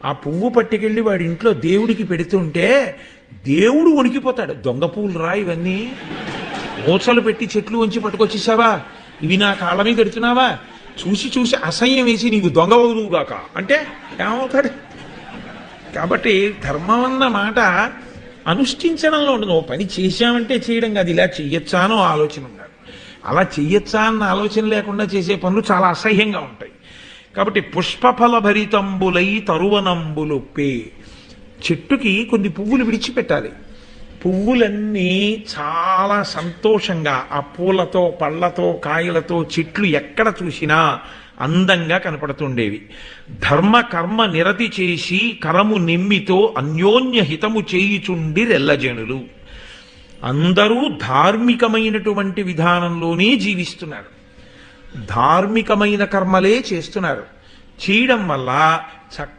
ఆ పువ్వు పట్టుకెళ్ళి వాడి ఇంట్లో దేవుడికి పెడుతుంటే దేవుడు వణికిపోతాడు. దొంగ పువ్వులు రా ఇవన్నీ, మూసలు పెట్టి చెట్లు వంచి పట్టుకొచ్చేసావా, ఇవి నా కాళ్ళ మీద పెడుతున్నావా, చూసి చూసి అసహ్యం వేసి నీకు దొంగ వదులుగాక అంటే ఏమవుతాడు? కాబట్టి ధర్మం అన్న మాట అనుష్ఠించడంలో ఉండదు. ఓ పని చేశామంటే చేయడం కాదు, ఇలా చెయ్యొచ్చా అనో ఆలోచన ఉండాలి. అలా చెయ్యొచ్చా అన్న ఆలోచన లేకుండా చేసే పనులు చాలా అసహ్యంగా ఉంటాయి. కాబట్టి పుష్పఫల భరితంబులై తరువనంబులు పే, చెట్టుకి కొన్ని పువ్వులు విడిచిపెట్టాలి. పువ్వులన్నీ చాలా సంతోషంగా ఆ పూలతో పళ్ళతో కాయలతో చెట్లు ఎక్కడ చూసినా అందంగా కనపడుతుండేవి. ధర్మ కర్మ నిరతి చేసి కరము నిమ్మితో అన్యోన్య హితము చేయుచుండి రెల్లజనులు. అందరూ ధార్మికమైనటువంటి విధానంలోనే జీవిస్తున్నారు, ధార్మికమైన కర్మలే చేస్తున్నారు. చేయడం వల్ల చక్క